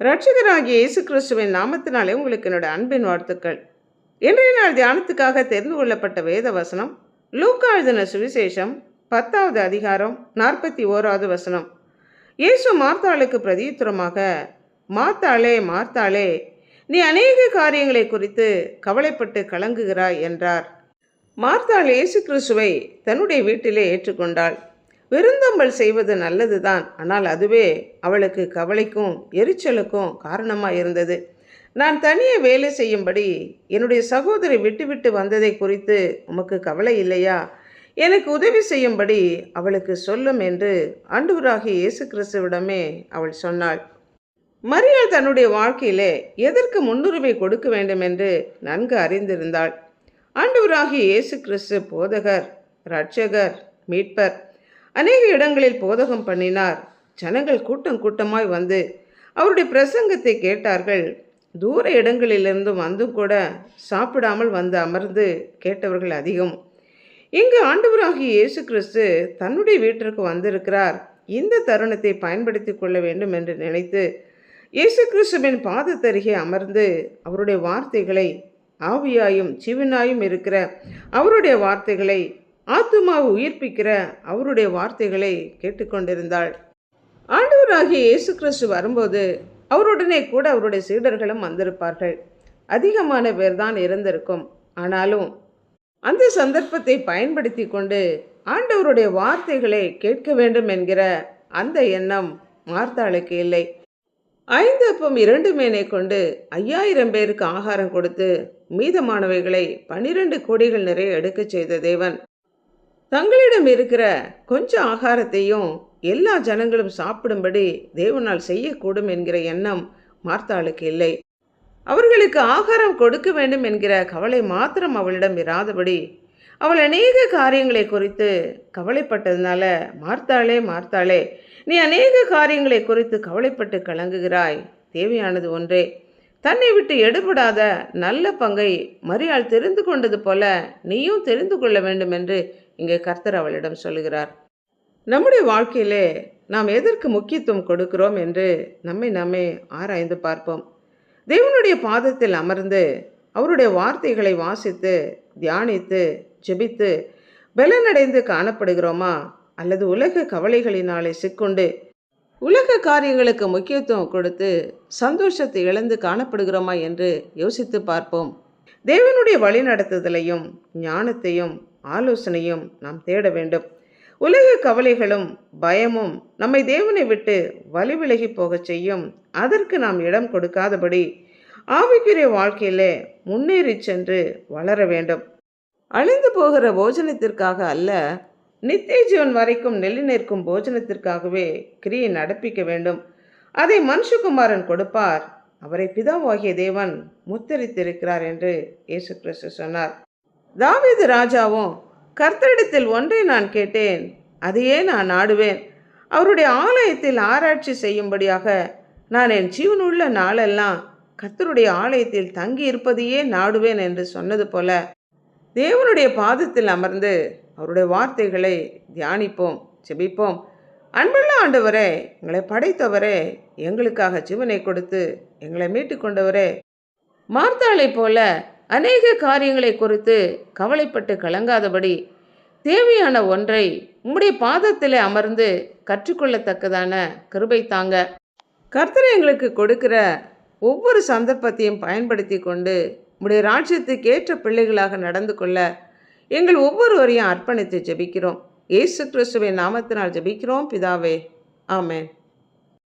இரட்சகராகிய இயேசு கிறிஸ்துவின் நாமத்தினாலே உங்களுக்கு என்னோட அன்பின் வாழ்த்துக்கள். இன்றைய நாள் தியானத்துக்காக தெரிந்து கொள்ளப்பட்ட வேத வசனம் லூக்கா எழுதின சுவிசேஷம் 10வது அதிகாரம் 41வது வசனம். இயேசு மார்த்தாளுக்கு பிரதியுத்தரமாக, மார்த்தாளே மார்த்தாளே, நீ அநேக காரியங்களை குறித்து கவலைப்பட்டு கலங்குகிறாய் என்றார். மார்த்தாள் இயேசு கிறிஸ்துவை தன்னுடைய வீட்டிலே ஏற்றுக்கொண்டாள். விருந்தோம்பல் செய்வது நல்லதுதான், ஆனால் அதுவே அவளுக்கு கவலைக்கும் எரிச்சலுக்கும் காரணமாக இருந்தது. நான் தனியே வேலை செய்யும்படி என்னுடைய சகோதரி விட்டுவிட்டு வந்ததை குறித்து உமக்கு கவலை இல்லையா? எனக்கு உதவி செய்யும்படி அவளுக்கு சொல்லும் என்று ஆண்டவராகிய இயேசு கிறிஸ்துவிடமே அவள் சொன்னாள். மரியாள் தன்னுடைய வாழ்க்கையிலே எதற்கு முன்னுரிமை கொடுக்க வேண்டும் என்று நன்கு அறிந்திருந்தாள். ஆண்டவராகிய இயேசு கிறிஸ்து போதகர், இரட்சகர், மீட்பர். அநேக இடங்களில் போதகம் பண்ணினார். ஜனங்கள் கூட்டம் கூட்டமாய் வந்து அவருடைய பிரசங்கத்தை கேட்டார்கள். தூர இடங்களிலிருந்தும் வந்தும் கூட சாப்பிடாமல் வந்து அமர்ந்து கேட்டவர்கள் அதிகம். இங்கு ஆண்டவராகிய இயேசு கிறிஸ்து தன்னுடைய வீட்டிற்கு வந்திருக்கிறார். இந்த தருணத்தை பயன்படுத்தி கொள்ள வேண்டும் என்று நினைத்து இயேசு கிறிஸ்துவின் பாதத்தருகே அமர்ந்து அவருடைய வார்த்தைகளை, ஆவியாயும் ஜீவனாயும் இருக்கிற அவருடைய வார்த்தைகளை, ஆத்துமாவை உயிர்ப்பிக்கிற அவருடைய வார்த்தைகளை கேட்டுக்கொண்டிருந்தாள். ஆண்டவராகிய இயேசு கிறிஸ்து வரும்போது அவருடனே கூட அவருடைய சீடர்களும் வந்திருப்பார்கள். அதிகமான பேர் தான் இருந்திருக்கும். ஆனாலும் அந்த சந்தர்ப்பத்தை பயன்படுத்தி கொண்டு ஆண்டவருடைய வார்த்தைகளை கேட்க வேண்டும் என்கிற அந்த எண்ணம் மார்த்தாளுக்கு இல்லை. 5 அப்பம் 2 மீனை கொண்டு 5000 பேருக்கு ஆகாரம் கொடுத்து மீதமானவைகளை 12 கோடிகள் நிறைய எடுக்க செய்த தேவன் தங்களிடம் இருக்கிற கொஞ்சம் ஆகாரத்தையும் எல்லா ஜனங்களும் சாப்பிடும்படி தேவனால் செய்யக்கூடும் என்கிற எண்ணம் மார்த்தாளுக்கு இல்லை. அவர்களுக்கு ஆகாரம் கொடுக்க வேண்டும் என்கிற கவலை மாத்திரம் அவளிடம் இராதபடி அவள் அநேக காரியங்களை குறித்து கவலைப்பட்டதுனால, மார்த்தாளே மார்த்தாளே, நீ அநேக காரியங்களை குறித்து கவலைப்பட்டு கலங்குகிறாய். தேவையானது ஒன்றே. தன்னை விட்டு எடுபடாத நல்ல பங்கை மரியாள் தெரிந்து கொண்டது போல நீயும் தெரிந்து கொள்ள வேண்டும் என்று இங்கே கர்த்தர் அவளிடம் சொல்லுகிறார். நம்முடைய வாழ்க்கையிலே நாம் எதற்கு முக்கியத்துவம் கொடுக்கிறோம் என்று நம்மை ஆராய்ந்து பார்ப்போம். தேவனுடைய பாதத்தில் அமர்ந்து அவருடைய வார்த்தைகளை வாசித்து தியானித்து ஜெபித்து பலனடைந்து காணப்படுகிறோமா? அல்லது உலக கவலைகளினாலே சிக்கொண்டு உலக காரியங்களுக்கு முக்கியத்துவம் கொடுத்து சந்தோஷத்தை இழந்து காணப்படுகிறோமா என்று யோசித்து பார்ப்போம். தேவனுடைய வழிநடத்துதலையும் ஞானத்தையும் ஆலோசனையும் நாம் தேட வேண்டும். உலக கவலைகளும் பயமும் நம்மை தேவனை விட்டு வழி விலகி போகச் செய்யும். அதற்கு நாம் இடம் கொடுக்காதபடி ஆவிக்குரிய வாழ்க்கையிலே முன்னேறி சென்று வளர வேண்டும். அழிந்து போகிற போஜனத்திற்காக அல்ல, நித்திய ஜீவன் வரைக்கும் நிலை நிற்கும் போஜனத்திற்காகவே கிரியை நடப்பிக்க வேண்டும். அதை மனுஷகுமாரன் கொடுப்பார். அவரை பிதாவாகிய தேவன் முத்தரித்திருக்கிறார் என்று இயேசு கிறிஸ்து சொன்னார். தாவீது ராஜாவும், கர்த்தரிடத்தில் ஒன்றை நான் கேட்டேன், அதையே நான் நாடுவேன். அவருடைய ஆலயத்தில் ஆராய்ச்சி செய்யும்படியாக நான் என் ஜீவனுள்ள நாளெல்லாம் கர்த்தருடைய ஆலயத்தில் தங்கி இருப்பதையே நாடுவேன் என்று சொன்னது போல தேவனுடைய பாதத்தில் அமர்ந்து அவருடைய வார்த்தைகளை தியானிப்போம், ஜெபிப்போம். அன்புள்ள ஆண்டவரே, எங்களை படைத்தவரே, எங்களுக்காக ஜீவனை கொடுத்து எங்களை மீட்டு கொண்டவரே, மார்த்தாளை போல அநேக காரியங்களை குறித்து கவலைப்பட்டு கலங்காதபடி தேவையான ஒன்றை உம்முடைய பாதத்திலே அமர்ந்து கற்றுக்கொள்ளத்தக்கதான கிருபை தாங்க. கர்த்தரை எங்களுக்கு கொடுக்கிற ஒவ்வொரு சந்தர்ப்பத்தையும் பயன்படுத்தி கொண்டு உம்முடைய ராஜ்யத்துக்கு ஏற்ற பிள்ளைகளாக நடந்து கொள்ள எங்கள் ஒவ்வொருவரையும் அர்ப்பணித்து ஜெபிக்கிறோம். இயேசு கிறிஸ்துவின் நாமத்தினால் ஜெபிக்கிறோம் பிதாவே, ஆமென்.